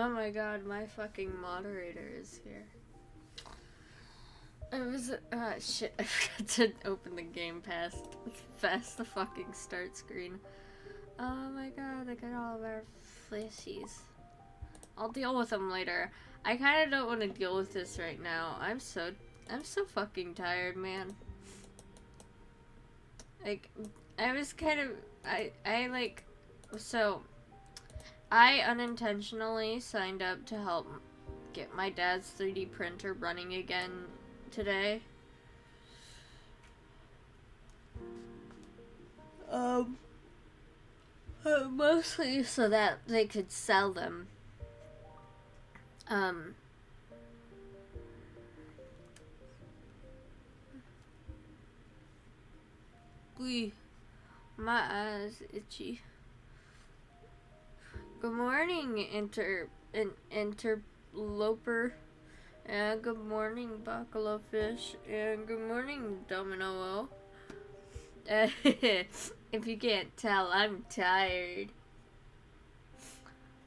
Oh my god, my fucking moderator is here. I was, shit, I forgot to open the game past the fucking start screen. Oh my god, look at all of our fleshies. I'll deal with them later. I kinda don't want to deal with this right now. I'm so fucking tired, man. Like, I was kind of, so, I unintentionally signed up to help get my dad's 3D printer running again today. Mostly so that they could sell them. My eyes itchy. Good morning, interloper. And good morning, Bacala Fish. And good morning, Domino. If you can't tell, I'm tired.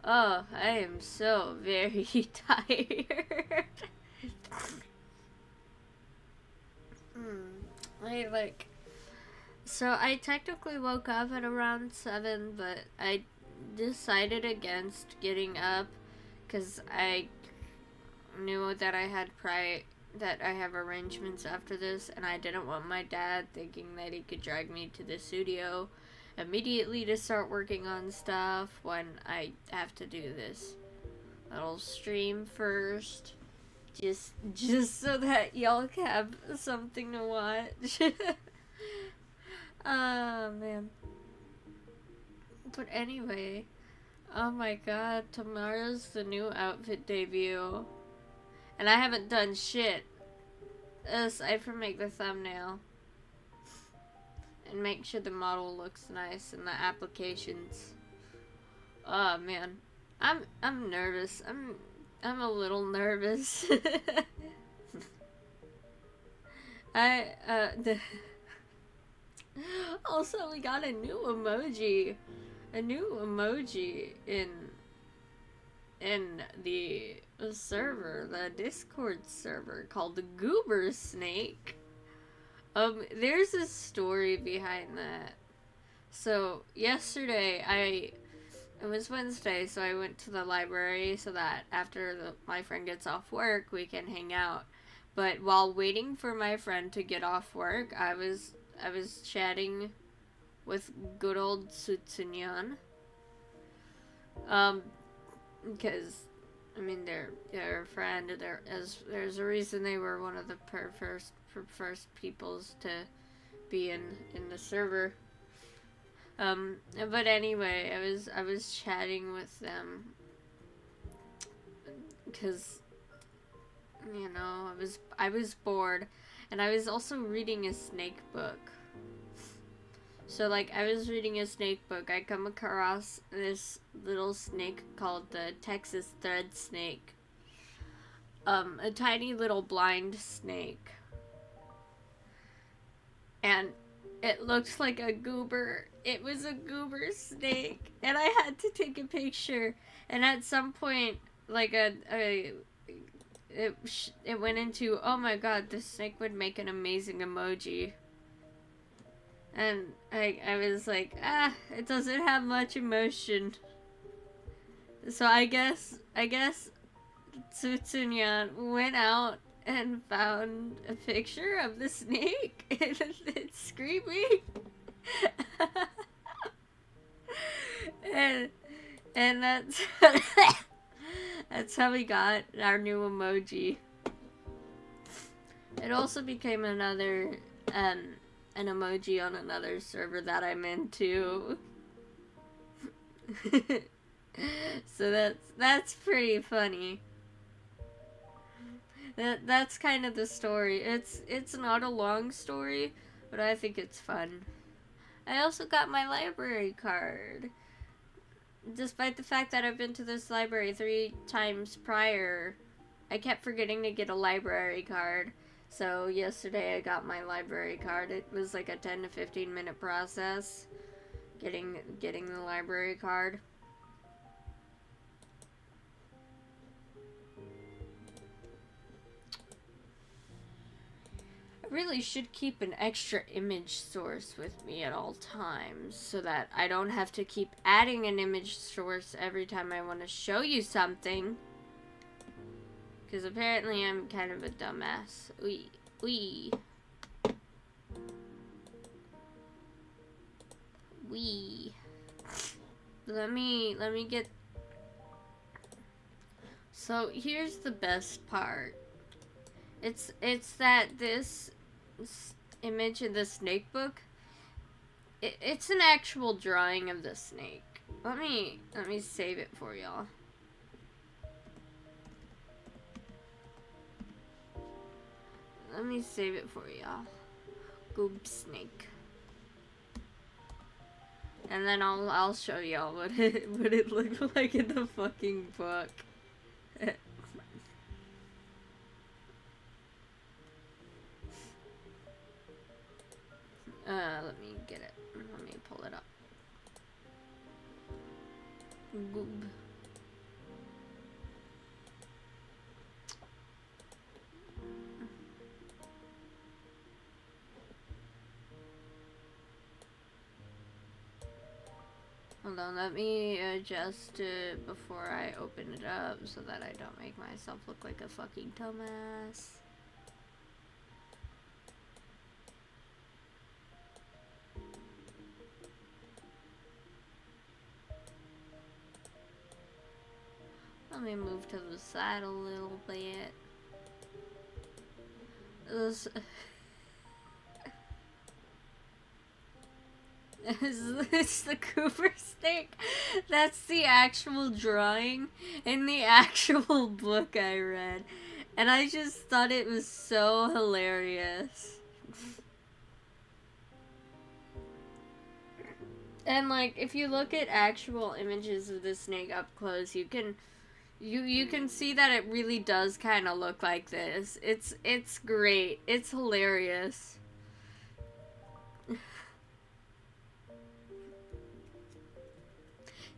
Oh, I am so very tired. So I technically woke up at around 7, but I decided against getting up because I knew that I have arrangements after this, and I didn't want my dad thinking that he could drag me to the studio immediately to start working on stuff when I have to do this little stream first. Just so that y'all can have something to watch. Oh, man. But anyway, oh my god, tomorrow's the new outfit debut. And I haven't done shit aside from make the thumbnail and make sure the model looks nice in the applications. Oh man, I'm nervous. I'm a little nervous. Also, we got a new emoji in the server, the Discord server, called the Goober Snake. There's a story behind that. So yesterday, it was Wednesday, so I went to the library so that after my friend gets off work, we can hang out. But while waiting for my friend to get off work, I was chatting with good old Sutsunyan. Because I mean they're a friend. There's a reason they were one of the first peoples to be in the server. But anyway, I was chatting with them because I was bored, and I was also reading a snake book. So, like, I was reading a snake book. I come across this little snake called the Texas thread snake. A tiny little blind snake. And it looked like a goober. It was a goober snake. And I had to take a picture. And at some point, like, it went into, oh my god, this snake would make an amazing emoji. And I was like, it doesn't have much emotion. So I guess Tsutsunyan went out and found a picture of the snake, and it's screaming. and that's how we got our new emoji. It also became another an emoji on another server that I'm into. So that's pretty funny. That's kind of the story. It's not a long story, but I think it's fun. I also got my library card. Despite the fact that I've been to this library 3 times prior, I kept forgetting to get a library card. So yesterday I got my library card. It was like a 10 to 15 minute process getting the library card. really should keep an extra image source with me at all times so that I don't have to keep adding an image source every time I want to show you something. Because apparently I'm kind of a dumbass. We. Let me get. So here's the best part. It's that this image in the snake book, it's an actual drawing of the snake. Let me save it for y'all. Let me save it for y'all. Goob snake. And then I'll show y'all what it looked like in the fucking book. Let me get it. Let me pull it up. Goob. Hold on, let me adjust it before I open it up so that I don't make myself look like a fucking dumbass. Let me move to the side a little bit. It's the Cooper snake. That's the actual drawing in the actual book I read. And I just thought it was so hilarious. And like, if you look at actual images of the snake up close, you can see that it really does kind of look like this. It's great. It's hilarious.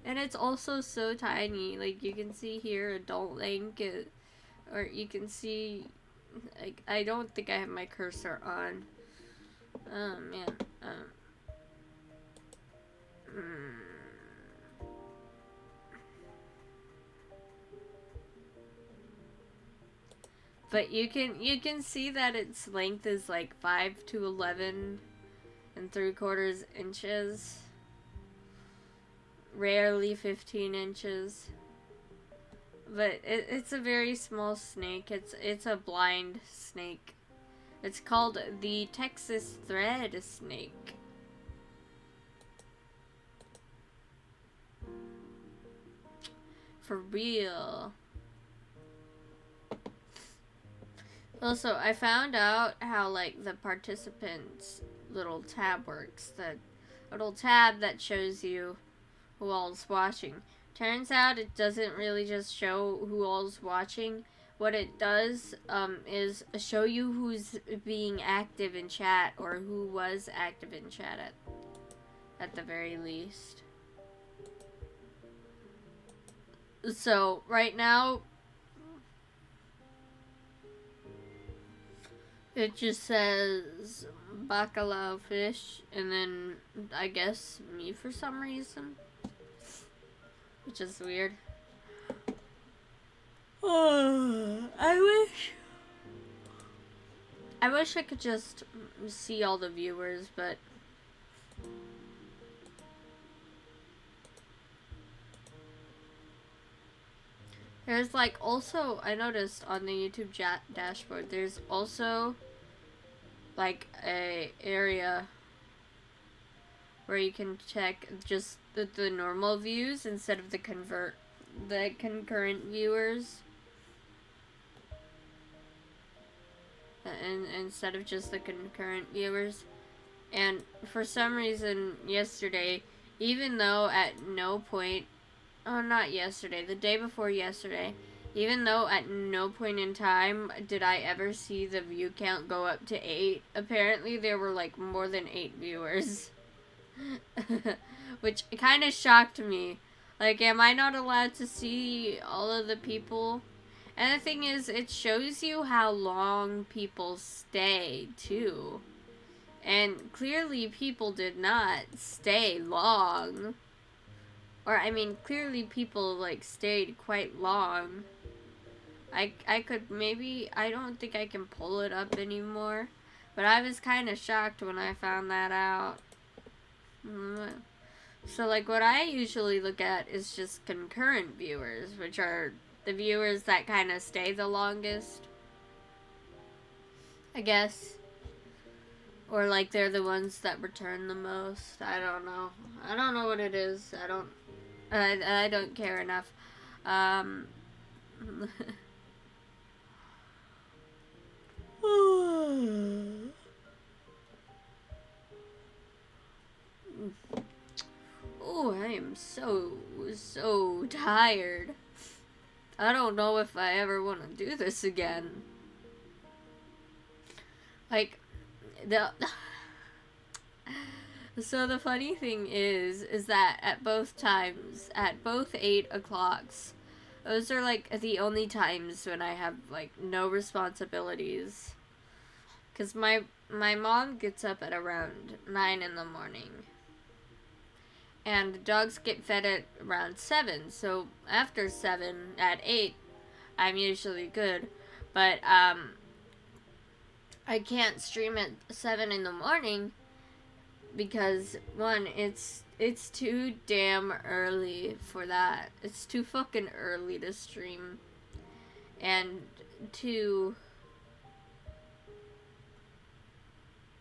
And it's also so tiny. Like, you can see here adult Link, or you can see, like, I don't think I have my cursor on. Oh man. But you can see that its length is like 5 to 11 3/4 inches. Rarely 15 inches. But it's a very small snake. It's a blind snake. It's called the Texas thread snake. For real. Also, I found out how, like, the participants' little tab works. The little tab that shows you who all's watching. Turns out it doesn't really just show who all's watching. What it does is show you who's being active in chat, or who was active in chat at the very least. So, right now, it just says bacalao fish, and then I guess me for some reason. Which is weird. Oh, I wish I could just see all the viewers, but there's like also, I noticed on the YouTube dashboard, there's also like a area where you can check just the normal views instead of the concurrent viewers. And instead of just the concurrent viewers. And for some reason yesterday, even though at no point, oh not yesterday, the day before yesterday, even though at no point in time did I ever see the view count go up to 8, apparently there were like more than 8 viewers. Which kind of shocked me. Like, am I not allowed to see all of the people? And the thing is, it shows you how long people stay, too. And clearly people did not stay long. Or, I mean, clearly people, like, stayed quite long. I could maybe, I don't think I can pull it up anymore. But I was kind of shocked when I found that out. So, like, what I usually look at is just concurrent viewers, which are the viewers that kind of stay the longest, I guess. Or, like, they're the ones that return the most. I don't know. I don't know what it is. I don't care enough. Oh, I am so tired. I don't know if I ever want to do this again. Like, so the funny thing is that at both times, at both 8 o'clocks, those are, like, the only times when I have, like, no responsibilities. Because my mom gets up at around 9 in the morning. And the dogs get fed at around 7. So after 7, at 8, I'm usually good. But, I can't stream at 7 in the morning because, one, it's too damn early for that. It's too fucking early to stream. And two,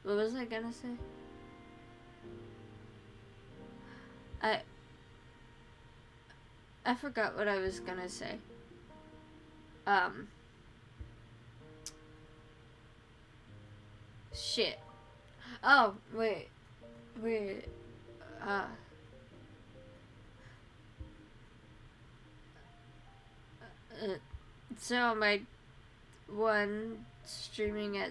what was I gonna say? I forgot what I was gonna say. Shit. Oh, wait. So my one streaming at,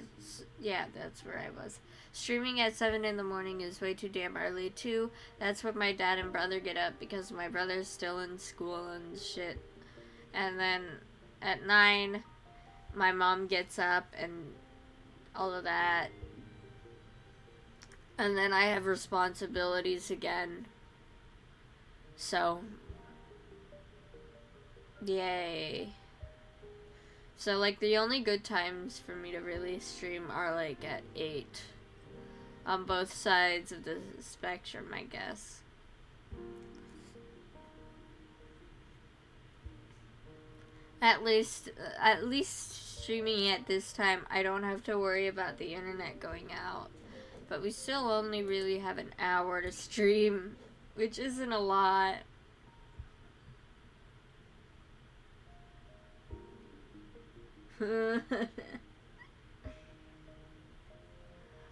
yeah, that's where I was. Streaming at 7 in the morning is way too damn early. 2, that's when my dad and brother get up because my brother's still in school and shit. And then at 9, my mom gets up and all of that. And then I have responsibilities again. So, yay. So, like, the only good times for me to really stream are, like, at 8. On both sides of the spectrum, I guess. At least streaming at this time, I don't have to worry about the internet going out. But we still only really have an hour to stream, which isn't a lot.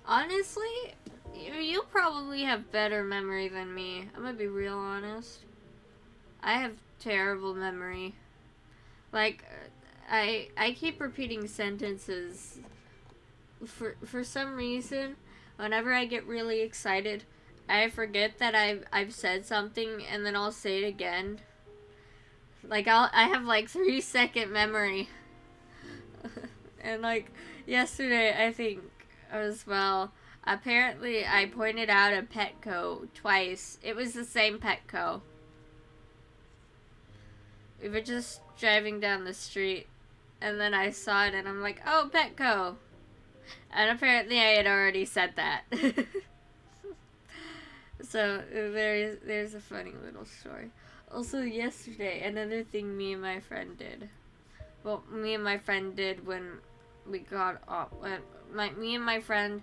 Honestly, you probably have better memory than me. I'm gonna be real honest. I have terrible memory. Like, I keep repeating sentences. For some reason, whenever I get really excited, I forget that I've said something and then I'll say it again. Like, I have like 3-second memory. And like yesterday, I think as well, apparently I pointed out a Petco twice. It was the same Petco. We were just driving down the street and then I saw it and I'm like, oh, Petco. And apparently I had already said that. So there's a funny little story. Also yesterday, another thing me and my friend did. Well, me and my friend did when we got off. Me and my friend,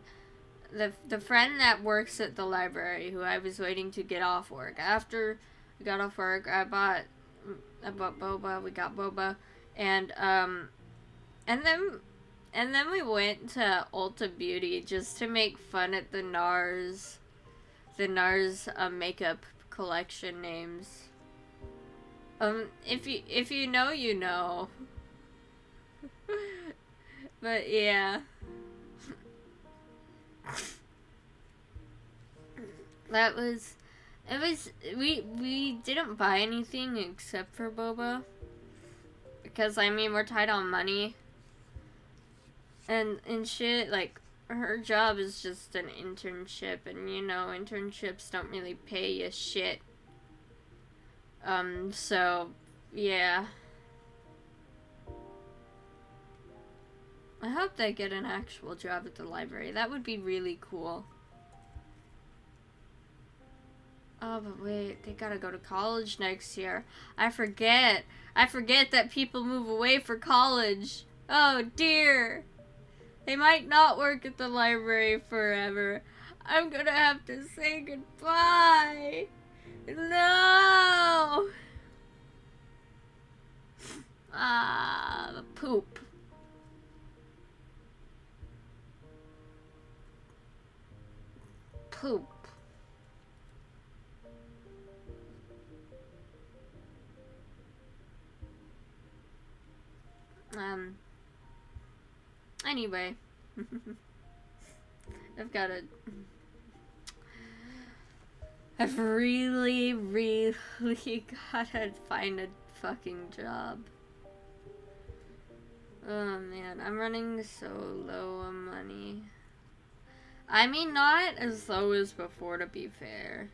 the friend that works at the library, who I was waiting to get off work. After we got off work, I bought boba. We got boba, and then we went to Ulta Beauty just to make fun at the NARS makeup collection names. If you know, you know. But yeah. We didn't buy anything except for boba Because, I mean, we're tight on money. And shit, like, her job is just an internship. And, you know, internships don't really pay you shit. So, yeah. I hope they get an actual job at the library. That would be really cool. Oh, but wait, they gotta go to college next year. I forget that people move away for college. Oh dear. They might not work at the library forever. I'm gonna have to say goodbye. No. Ah, poop. Poop. Anyway. I've really, really gotta find a fucking job. Oh man, I'm running so low on money. I mean, not as low as before, to be fair.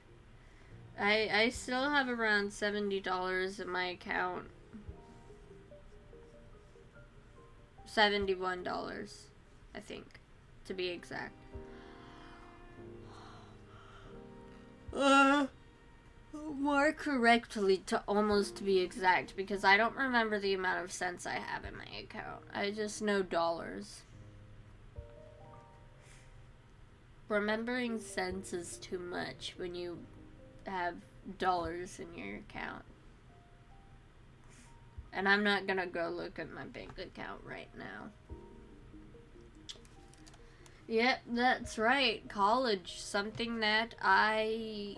I still have around $70 in my account. $71, I think, to be exact. More correctly, to almost be exact, because I don't remember the amount of cents I have in my account. I just know dollars. Remembering cents is too much when you have dollars in your account. And I'm not gonna go look at my bank account right now. Yep, that's right. College. Something that I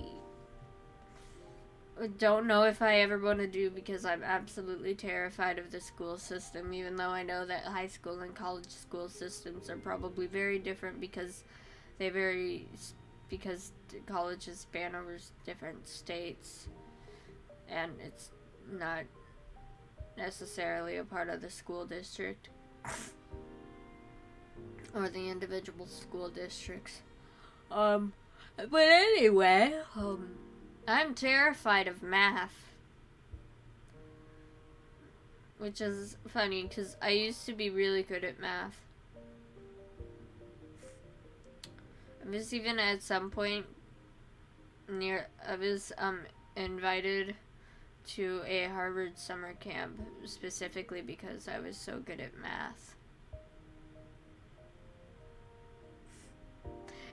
don't know if I ever want to do because I'm absolutely terrified of the school system, even though I know that high school and college school systems are probably very different because colleges span over different states and it's not necessarily a part of the school district or the individual school districts. But anyway, I'm terrified of math. Which is funny because I used to be really good at math. I was even at some point I was invited to a Harvard summer camp specifically because I was so good at math.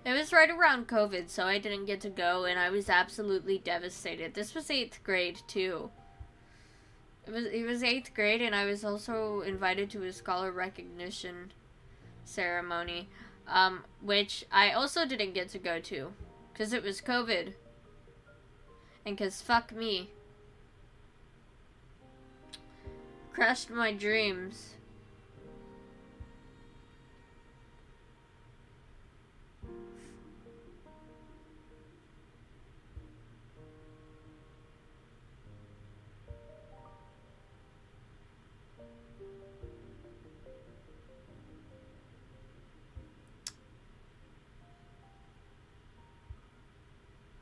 It was right around COVID, so I didn't get to go, and I was absolutely devastated. This was 8th grade, too. It was 8th grade, and I was also invited to a scholar recognition ceremony, which I also didn't get to go to, because it was COVID. And because fuck me. Crushed my dreams.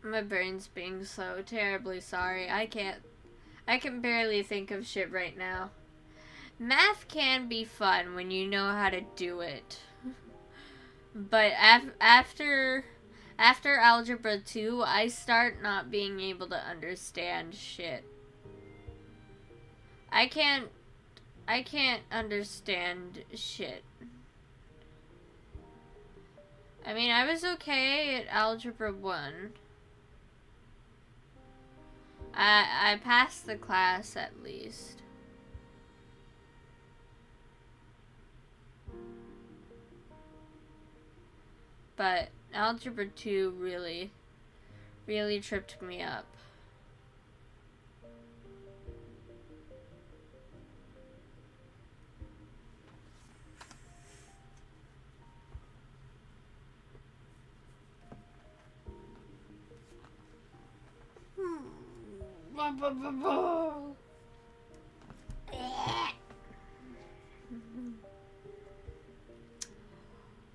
My brain's being so terribly sorry. I can barely think of shit right now. Math can be fun when you know how to do it. But after Algebra 2, I start not being able to understand shit. I can't understand shit. I mean, I was okay at Algebra 1. I passed the class at least. But Algebra 2 really tripped me up.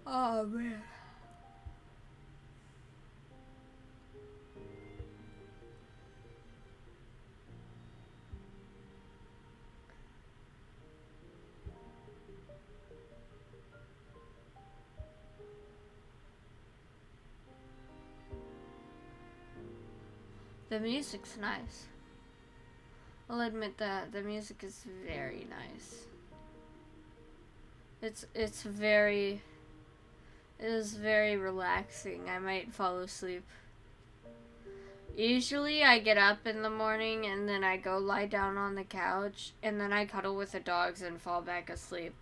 Oh man. The music's nice. I'll admit that the music is very nice. It is very relaxing. I might fall asleep. Usually I get up in the morning and then I go lie down on the couch and then I cuddle with the dogs and fall back asleep.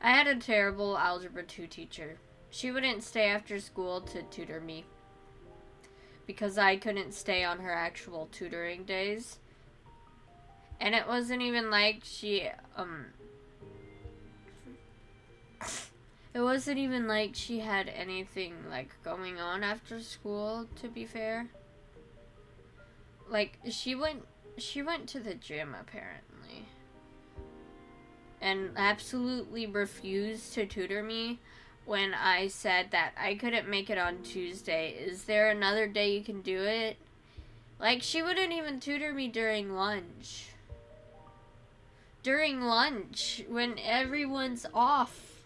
I had a terrible Algebra 2 teacher. She wouldn't stay after school to tutor me because I couldn't stay on her actual tutoring days. And it wasn't even like she had anything like going on after school, to be fair. Like she went to the gym apparently. And absolutely refused to tutor me when I said that I couldn't make it on Tuesday. Is there another day you can do it? Like, she wouldn't even tutor me during lunch. During lunch, when everyone's off.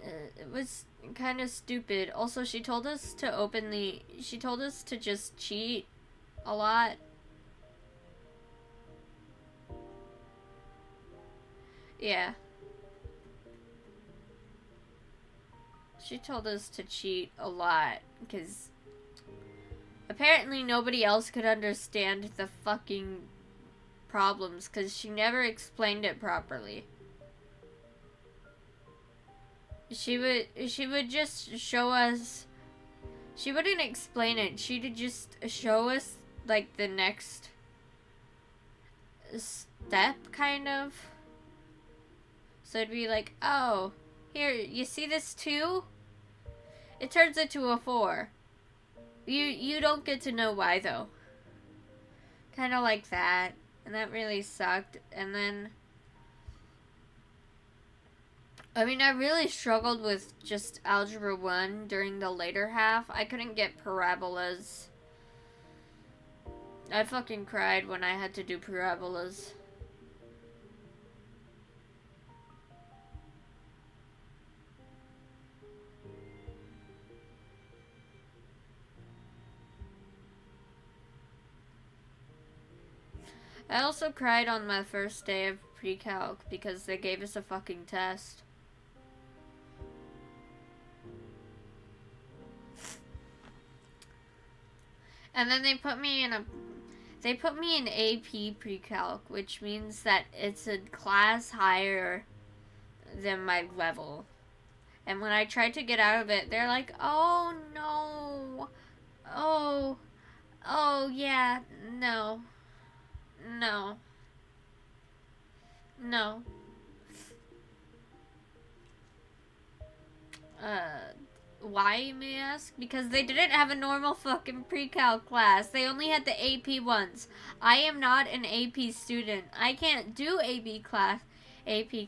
It was kind of stupid. Also, she told us to just cheat a lot. Yeah. She told us to cheat a lot because apparently nobody else could understand the fucking problems because she never explained it properly. She would just show us. She wouldn't explain it. She'd just show us like the next step, kind of. So it'd be like, oh, here, you see this 2? It turns into a 4. You don't get to know why though. Kind of like that, and that really sucked. And then, I mean, I really struggled with just Algebra 1 during the later half. I couldn't get parabolas. I fucking cried when I had to do parabolas. I also cried on my first day of pre-calc because they gave us a fucking test. And then they put me in AP pre-calc, which means that it's a class higher than my level. And when I tried to get out of it, they're like, "Oh no. Oh yeah, no. No. No." Why, you may ask? Because they didn't have a normal fucking pre-calc class. They only had the AP ones. I am not an AP student. I can't do AP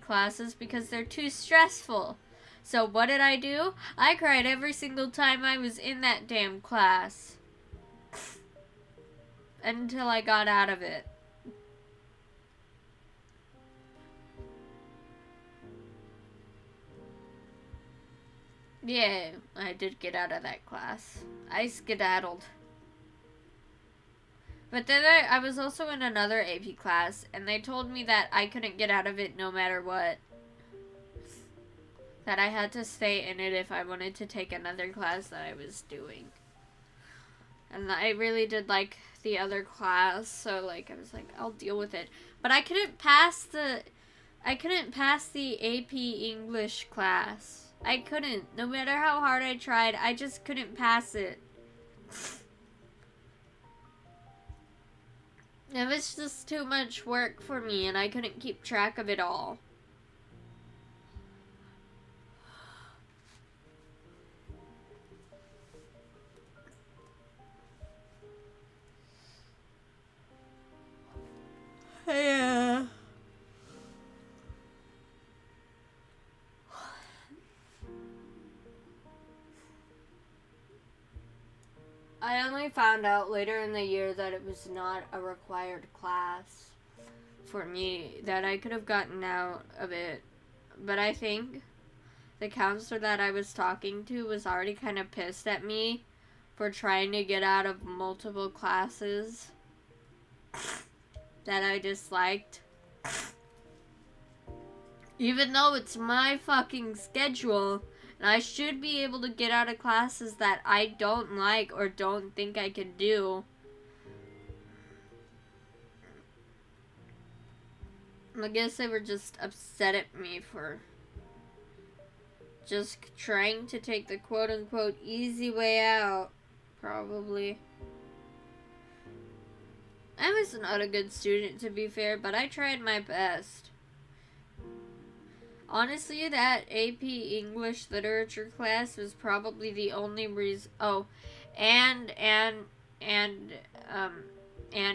classes because they're too stressful. So what did I do? I cried every single time I was in that damn class. Until I got out of it. Yeah, I did get out of that class. I skedaddled. But then I was also in another AP class, and they told me that I couldn't get out of it no matter what. That I had to stay in it if I wanted to take another class that I was doing. And I really did like the other class, so like I was like, I'll deal with it. But I couldn't pass the AP English class. I couldn't. No matter how hard I tried, I just couldn't pass it. It was just too much work for me, and I couldn't keep track of it all. I only found out later in the year that it was not a required class for me, that I could have gotten out of it. But I think the counselor that I was talking to was already kind of pissed at me for trying to get out of multiple classes that I disliked. Even though it's my fucking schedule, and I should be able to get out of classes that I don't like or don't think I could do. I guess they were just upset at me for just trying to take the quote-unquote easy way out, probably. I was not a good student, to be fair, but I tried my best. Honestly, that AP English literature class was probably the only reason. Oh, and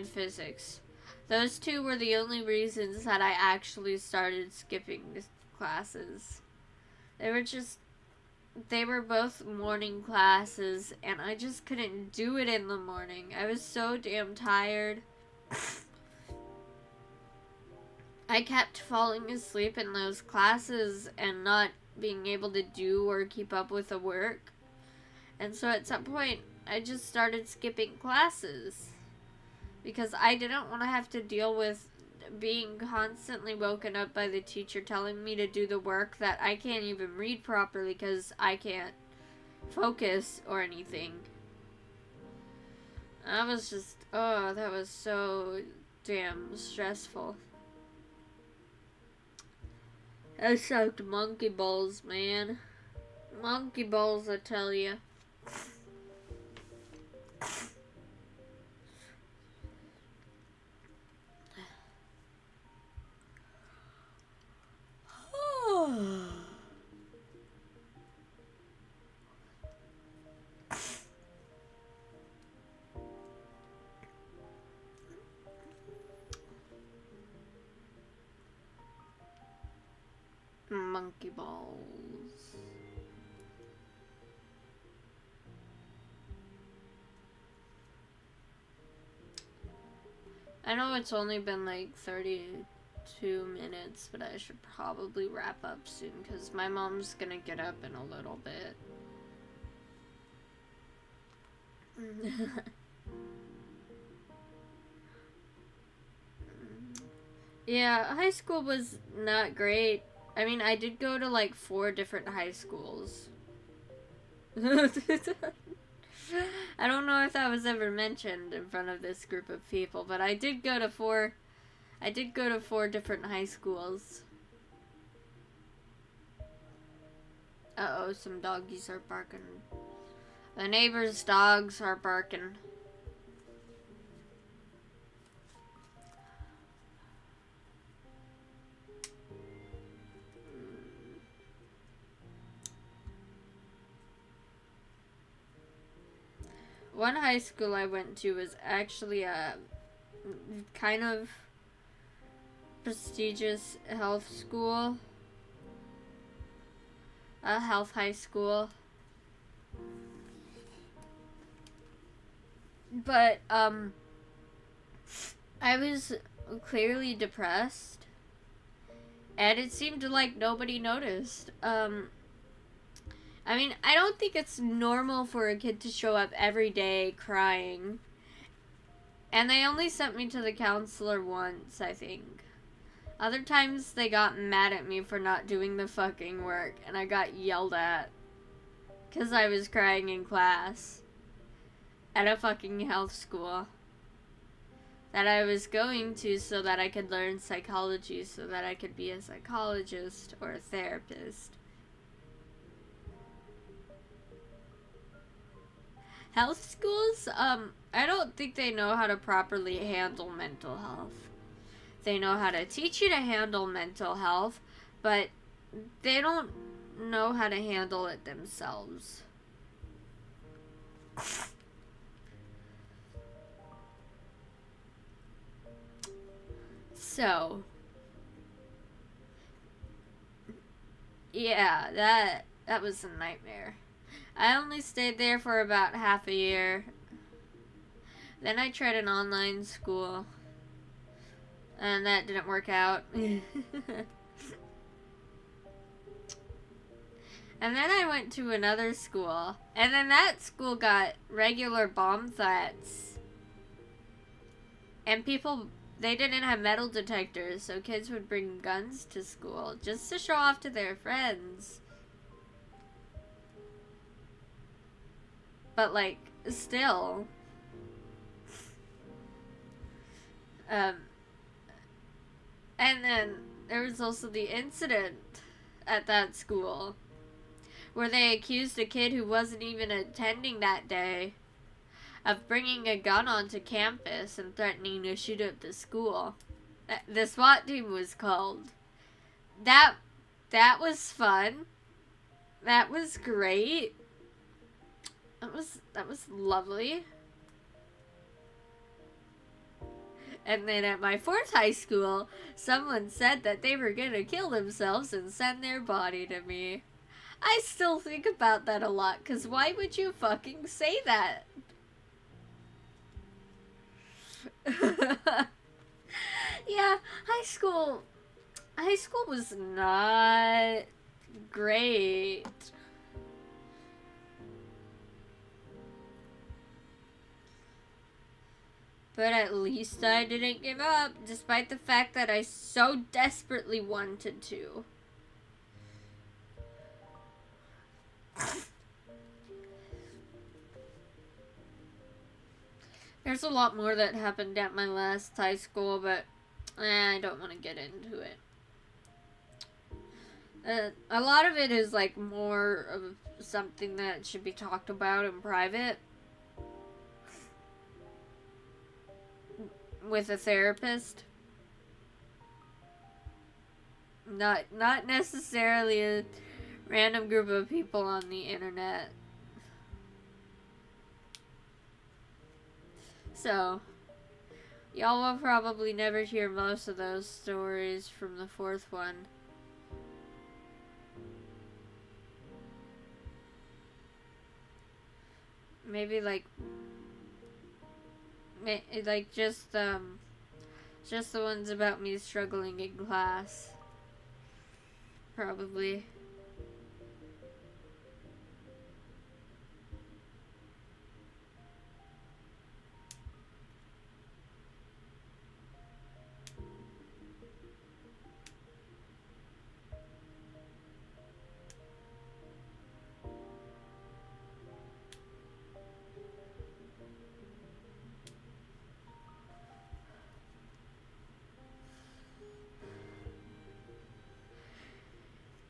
physics. Those two were the only reasons that I actually started skipping the classes. They were both morning classes, and I just couldn't do it in the morning. I was so damn tired. I kept falling asleep in those classes and not being able to do or keep up with the work. And so at some point, I just started skipping classes because I didn't want to have to deal with being constantly woken up by the teacher telling me to do the work that I can't even read properly because I can't focus or anything. That was so damn stressful. That sucked monkey balls, man. Monkey balls, I tell ya. Monkey balls. I know it's only been like 32 minutes, but I should probably wrap up soon because my mom's gonna get up in a little bit. Yeah, high school was not great. I mean, I did go to like 4 different high schools. I don't know if that was ever mentioned in front of this group of people, but I did go to 4 different high schools. Uh-oh, some doggies are barking. The neighbors' dogs are barking. One high school I went to was actually a kind of prestigious health school. A health high school. But, I was clearly depressed. And it seemed like nobody noticed. I mean, I don't think it's normal for a kid to show up every day crying. And they only sent me to the counselor once, I think. Other times they got mad at me for not doing the fucking work, and I got yelled at. 'Cause I was crying in class. At a fucking health school. That I was going to so that I could learn psychology, so that I could be a psychologist or a therapist. Health schools, I don't think they know how to properly handle mental health. They know how to teach you to handle mental health, but they don't know how to handle it themselves. So, yeah, that was a nightmare. I only stayed there for about half a year. Then I tried an online school, and that didn't work out. And then I went to another school, and then that school got regular bomb threats. And people, they didn't have metal detectors, so kids would bring guns to school just to show off to their friends. But, like, still. And then there was also the incident at that school where they accused a kid who wasn't even attending that day of bringing a gun onto campus and threatening to shoot up the school. The SWAT team was called. That was fun. That was great. That was lovely. And then at my fourth high school, someone said that they were gonna kill themselves and send their body to me. I still think about that a lot, because why would you fucking say that? Yeah, high school was not great. But at least I didn't give up, despite the fact that I so desperately wanted to. There's a lot more that happened at my last high school, but I don't want to get into it. A lot of it is like more of something that should be talked about in private with a therapist. Not necessarily a random group of people on the internet. So, y'all will probably never hear most of those stories from the fourth one. Maybe like just the ones about me struggling in class. Probably.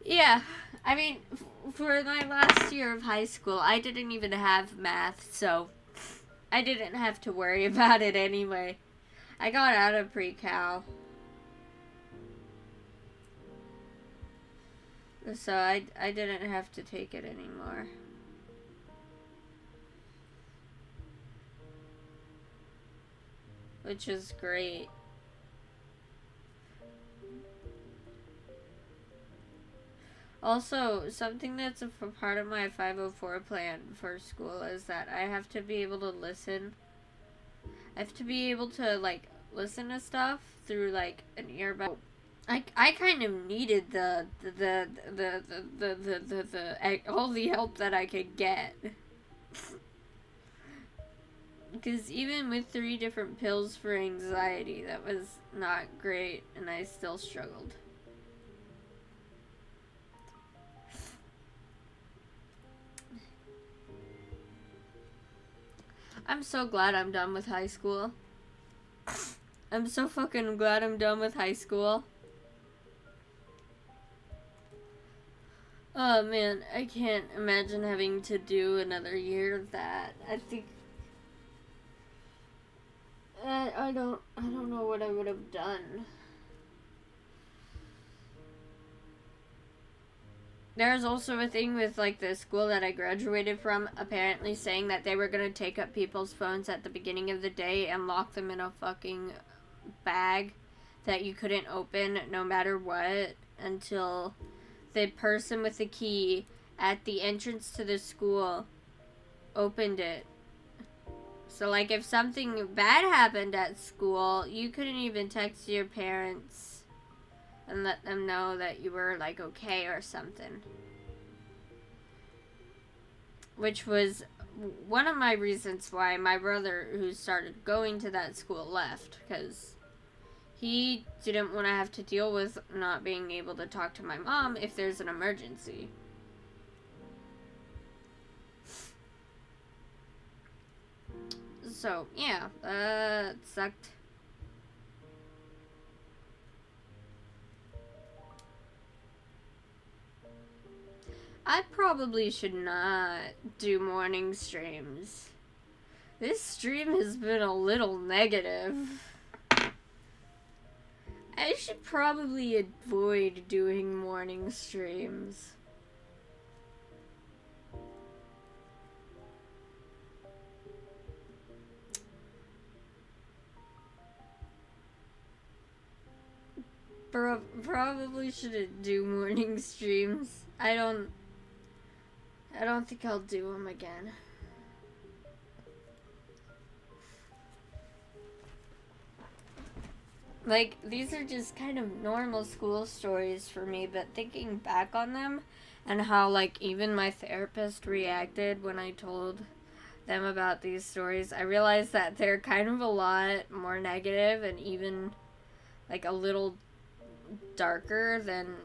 Yeah, I mean, for my last year of high school, I didn't even have math, so I didn't have to worry about it anyway. I got out of pre-cal. So I didn't have to take it anymore. Which is great. Also, something that's a part of my 504 plan for school is that I have to be able to listen. I have to be able to, like, listen to stuff through, like, an earbud. I kind of needed all the help that I could get. Because even with 3 different pills for anxiety, that was not great, and I still struggled. I'm so glad I'm done with high school. I'm so fucking glad I'm done with high school. Oh man, I can't imagine having to do another year of that. I think I don't know what I would have done. There's also a thing with, like, the school that I graduated from apparently saying that they were gonna take up people's phones at the beginning of the day and lock them in a fucking bag that you couldn't open no matter what until the person with the key at the entrance to the school opened it So, like, if something bad happened at school, you couldn't even text your parents and let them know that you were, like, okay or something. Which was one of my reasons why my brother, who started going to that school, left. Because he didn't want to have to deal with not being able to talk to my mom if there's an emergency. So, yeah, it sucked. I probably should not do morning streams. This stream has been a little negative. I should probably avoid doing morning streams. Probably shouldn't do morning streams. I don't think I'll do them again. Like, these are just kind of normal school stories for me, but thinking back on them and how, like, even my therapist reacted when I told them about these stories, I realized that they're kind of a lot more negative and even, like, a little darker than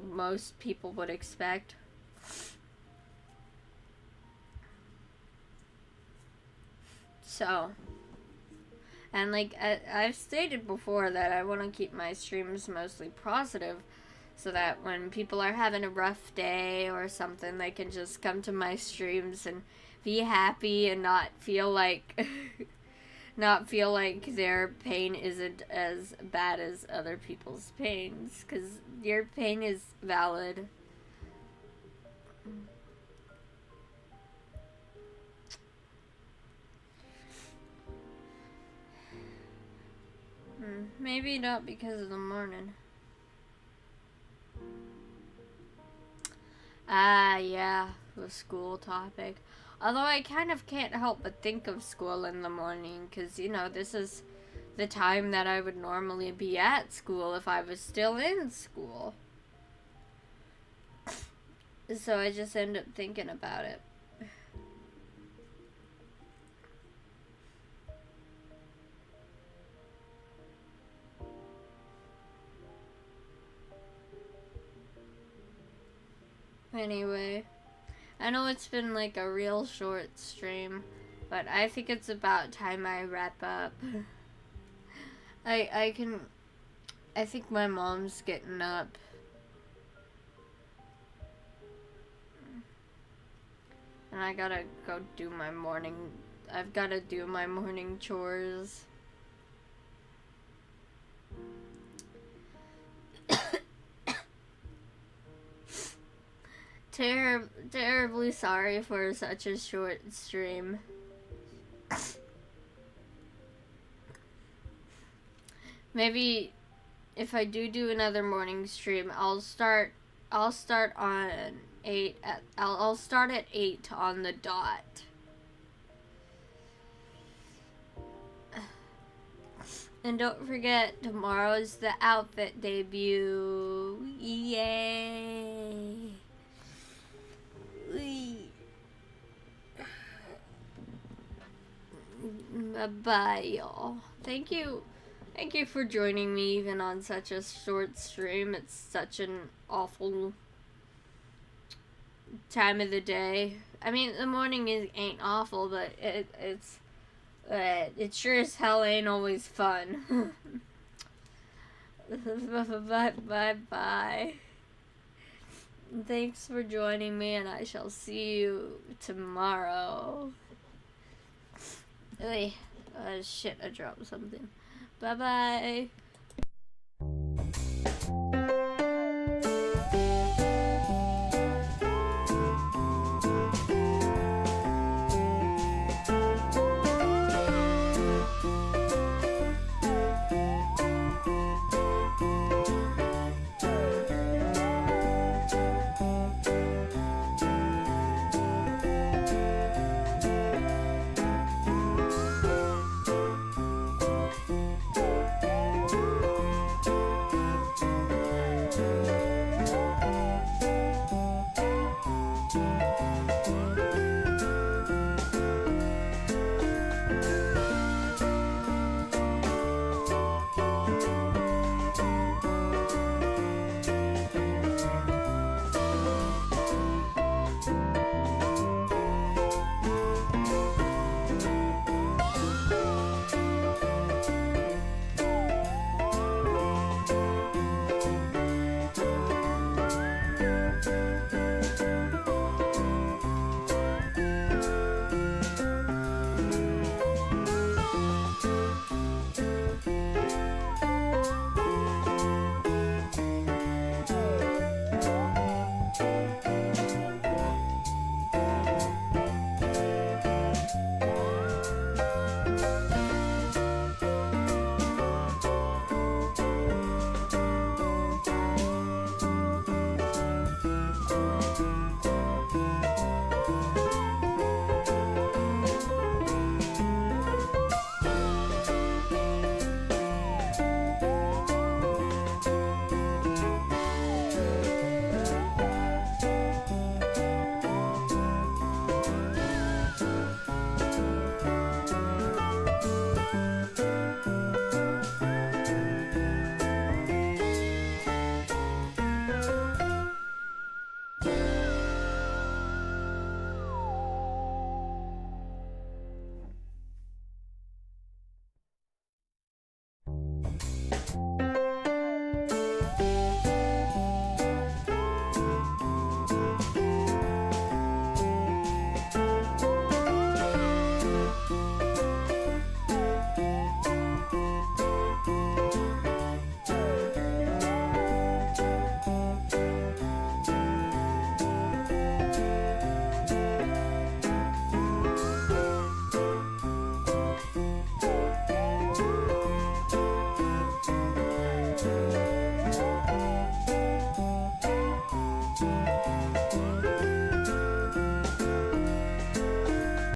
most people would expect. So, and like I've stated before that I want to keep my streams mostly positive so that when people are having a rough day or something, they can just come to my streams and be happy and not feel like their pain isn't as bad as other people's pains, because your pain is valid. Maybe not because of the morning. Yeah, the school topic. Although I kind of can't help but think of school in the morning, because, you know, this is the time that I would normally be at school if I was still in school. So I just end up thinking about it. Anyway, I know it's been like a real short stream, but I think it's about time I wrap up. I think my mom's getting up. And I gotta go do my morning, I've gotta do my morning chores. Terribly sorry for such a short stream. Maybe if I do another morning stream, I'll start on 8 I'll start at 8 on the dot. And don't forget, tomorrow's the outfit debut. Yay! Bye, y'all. Thank you for joining me even on such a short stream. It's such an awful time of the day. I mean, the morning ain't awful, but it sure as hell ain't always fun. Bye. Thanks for joining me, and I shall see you tomorrow. Shit, I dropped something. Bye-bye.